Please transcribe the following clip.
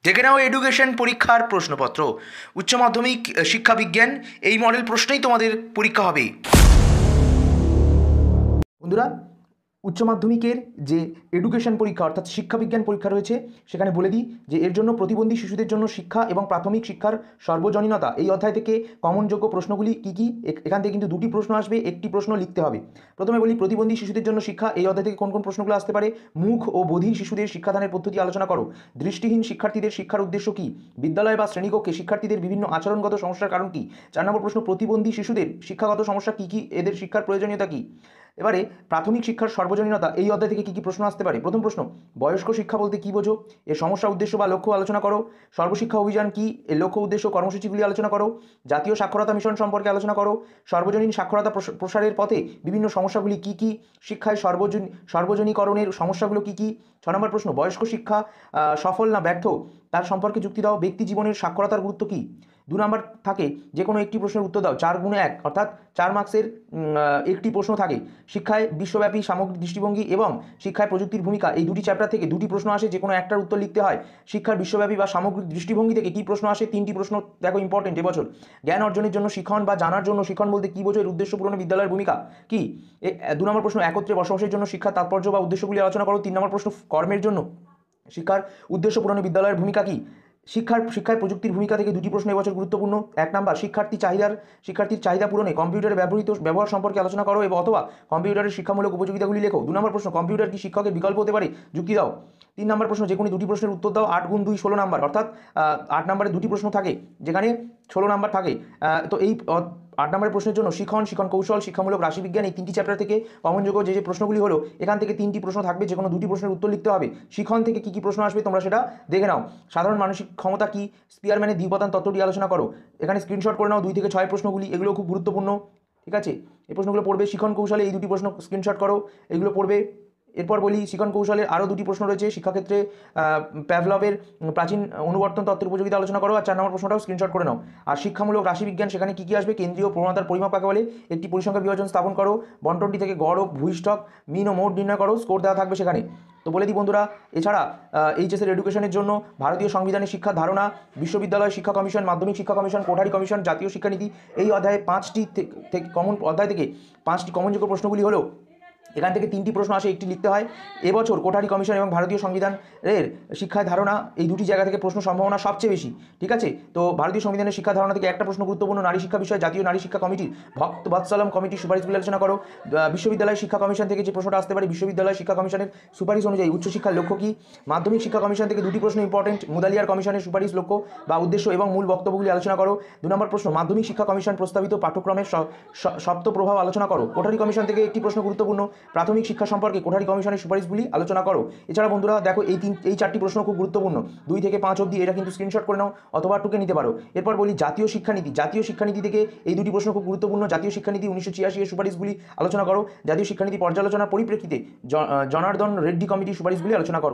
দেখে নাও এডুকেশন পরীক্ষার প্রশ্নপত্র। উচ্চ মাধ্যমিক শিক্ষা বিজ্ঞান এই মডেল প্রশ্নেই তোমাদের পরীক্ষা হবে। বন্ধুরা, উচ্চ মাধ্যমিকের যে এডুকেশন পরীক্ষা অর্থাৎ শিক্ষাবিজ্ঞান পরীক্ষা রয়েছে, সেখানে বলে দিই যে এর জন্য প্রতিবন্ধী শিশুদের জন্য শিক্ষা এবং প্রাথমিক শিক্ষার সর্বজনীনতা এই অধ্যায় থেকে কমনযোগ্য প্রশ্নগুলি কী কী, এখান থেকে কিন্তু দুটি প্রশ্ন আসবে, একটি প্রশ্ন লিখতে হবে। প্রথমে বলি প্রতিবন্ধী শিশুদের জন্য শিক্ষা এই অধ্যায় থেকে কোন কোন প্রশ্নগুলো আসতে পারে। মুখ ও বধির শিশুদের শিক্ষাদানের পদ্ধতি আলোচনা করো। দৃষ্টিহীন শিক্ষার্থীদের শিক্ষার উদ্দেশ্য কী? বিদ্যালয় বা শ্রেণীকক্ষে শিক্ষার্থীদের বিভিন্ন আচরণগত সমস্যার কারণ কী? 4 নম্বর প্রশ্ন প্রতিবন্ধী শিশুদের শিক্ষাগত সমস্যা কী কী, এদের শিক্ষার প্রয়োজনীয়তা কী? এবারে প্রাথমিক শিক্ষার সর্বজনীনতা এই অধ্যায় থেকে কী কী প্রশ্ন আসতে পারে। প্রথম প্রশ্ন, বয়স্ক শিক্ষা বলতে কী বোঝো? এর সমস্যা, উদ্দেশ্য বা লক্ষ্য আলোচনা করো। সর্বশিক্ষা অভিযান কী? এর লক্ষ্য, উদ্দেশ্য, কর্মসূচিগুলি আলোচনা করো। জাতীয় সাক্ষরতা মিশন সম্পর্কে আলোচনা করো। সর্বজনীন সাক্ষরতা প্রসারের পথে বিভিন্ন সমস্যাগুলি কী কী? শিক্ষায় সর্বজনীকরণের সমস্যাগুলো কী কী? 6 নম্বর প্রশ্ন, বয়স্ক শিক্ষা সফল না ব্যর্থ তার সম্পর্কে যুক্তি দাও। ব্যক্তি জীবনের সাক্ষরতার গুরুত্ব কী? 2 নম্বর থাকে যে কোনো একটি প্রশ্নের উত্তর দাও। 4x1 অর্থাৎ 4 মার্কসের একটি প্রশ্ন থাকে। শিক্ষায় বিশ্বব্যাপী সামগ্রিক দৃষ্টিভঙ্গি এবং শিক্ষায় প্রযুক্তির ভূমিকা এই দুটি চ্যাপ্টার থেকে দুটি প্রশ্ন আসে, যে কোনো একটার উত্তর লিখতে হয়। শিক্ষার বিশ্বব্যাপী বা সামগ্রিক দৃষ্টিভঙ্গি থেকে কী প্রশ্ন আসে? 3টি প্রশ্ন দেখো ইম্পর্টেন্ট এবছর। জ্ঞান অর্জনের জন্য শিখন বা জানার জন্য শিখন বলতে কী বোঝো? এর উদ্দেশ্য পূরণে বিদ্যালয়ের ভূমিকা কী? 2 নম্বর প্রশ্ন, একত্রে বসবাসের জন্য শিক্ষার তাৎপর্য বা উদ্দেশ্যগুলি আলোচনা করো। 3 নম্বর প্রশ্ন, কর্মের জন্য শিক্ষার উদ্দেশ্য পূরণে বিদ্যালয়ের ভূমিকা কী? শিক্ষায় প্রযুক্তির ভূমিকা থেকে দুটি প্রশ্ন এবছর গুরুত্বপূর্ণ। 1 নাম্বার, শিক্ষার্থীর চাহিদা পূরণে কম্পিউটারের ব্যবহার সম্পর্কে আলোচনা করো এবং অথবা কম্পিউটারের শিক্ষামূলক উপযোগিতাগুলি লেখো। 2 নম্বর প্রশ্ন, কম্পিউটার কি শিক্ষকের বিকল্প হতে পারে? যুক্তি দাও। 3 নম্বর প্রশ্ন, যে কোনো দুটি প্রশ্নের উত্তর দাও। 8x2 16 নাম্বার, অর্থাৎ 8 নম্বরে দুটি প্রশ্ন থাকে, যেখানে 16 নাম্বার থাকে। তো এই 8 নম্বরের প্রশ্নের জন্য শিখন কৌশল, শিক্ষামূলক রাশিবিজ্ঞান এই 3টি চ্যাপ্টার থেকে কমনযোগ্য যে প্রশ্নগুলি হলো, এখান থেকে 3টি প্রশ্ন থাকবে, যে কোনো দুটি প্রশ্নের উত্তর লিখতে হবে। শিখন থেকে কী কী প্রশ্ন আসবে তোমরা সেটা দেখে নাও। সাধারণ মানসিক ক্ষমতা কি? স্পিয়ারম্যানের দ্বিউপাদান তত্ত্বটি আলোচনা করো। এখানে স্ক্রিনশট করে নাও 2 থেকে 6 প্রশ্নগুলি, এগুলো খুব গুরুত্বপূর্ণ। ঠিক আছে, এই প্রশ্নগুলো পড়বে। শিখন কৌশলে এই দুটি প্রশ্ন স্ক্রিনশট করো, এগুলো পড়বে। এরপর বলি শিখন কৌশলের আরও দুটি প্রশ্ন রয়েছে। শিক্ষাক্ষেত্রে প্যাভলভের প্রাচীন অনুবর্তন তত্ত্বের উপযোগিতা আলোচনা করো। আর 4 নম্বর প্রশ্নটাও স্ক্রিনশট করে নাও। আর শিক্ষামূলক রাশিবিজ্ঞান, সেখানে কী কী আসবে? কেন্দ্রীয় প্রবণতার পরিমাপ কাকে বলে? একটি পরিসংখ্যান বিভাজন স্থাপন করো। বন্টনটি থেকে গড় ও ভূইষ্ঠক, মিন ও মোড নির্ণয় করো। স্কোর দেওয়া থাকবে সেখানে। তো বলে দিই বন্ধুরা, এছাড়া এইচএসের এডুকেশনের জন্য ভারতীয় সংবিধানের শিক্ষার ধারণা, বিশ্ববিদ্যালয় শিক্ষা কমিশন, মাধ্যমিক শিক্ষা কমিশন, কোঠারি কমিশন, জাতীয় শিক্ষানীতি এই অধ্যায়ে 5টি থেকে অধ্যায় থেকে 5টি কমনযোগ্য প্রশ্নগুলি হলো, এখান থেকে 3টি প্রশ্ন আসে, একটি লিখতে হয়। এবছর কোঠারি কমিশন এবং ভারতীয় সংবিধানের শিক্ষায় ধারণা এই দুটি জায়গা থেকে প্রশ্ন সম্ভাবনা সবচেয়ে বেশি। ঠিক আছে, তো ভারতীয় সংবিধানের শিক্ষা ধারণা থেকে একটা প্রশ্ন গুরুত্বপূর্ণ। নারী শিক্ষা বিষয়ে জাতীয় নারী শিক্ষা কমিটির ভক্ত বৎসলম কমিটির সুপারিশগুলি আলোচনা করো। বিশ্ববিদ্যালয় শিক্ষা কমিশন থেকে যে প্রশ্নটা আসতে পারে, বিশ্ববিদ্যালয় শিক্ষা কমিশনের সুপারিশ অনুযায়ী উচ্চশিক্ষার লক্ষ্য কী? মাধ্যমিক শিক্ষা কমিশন থেকে দুটি প্রশ্ন ইম্পর্টেন্ট। মুদালিয়ার কমিশনের সুপারিশ, লক্ষ্য বা উদ্দেশ্য এবং মূল বক্তব্যগুলি আলোচনা করো। 2 নম্বর প্রশ্ন, মাধ্যমিক শিক্ষা কমিশন প্রস্তাবিত পাঠ্যক্রমের সপ্ত প্রভাব আলোচনা করো। কোঠারি কমিশন থেকে একটি প্রশ্ন গুরুত্বপূর্ণ। প্রাথমিক শিক্ষা সম্পর্কে কোঠারি কমিশনের সুপারিশগুলি আলোচনা করো। এছাড়া বন্ধুরা দেখো, এই 4টি প্রশ্ন খুব গুরুত্বপূর্ণ, 2 থেকে 5 অবধি। এটা কিন্তু স্ক্রিনশট করে নাও অথবা টুকে নিতে পারো। এরপর বলি জাতীয় শিক্ষানীতি থেকে এই দুটি প্রশ্ন খুব গুরুত্বপূর্ণ। জাতীয় শিক্ষানীতি 1986 এর সুপারিশগুলি আলোচনা করো। জাতীয় শিক্ষানীতি পর্যালোচনার পরিপ্রেক্ষিতে জনার্দন রেড্ডি কমিটির সুপারিশগুলি আলোচনা করো।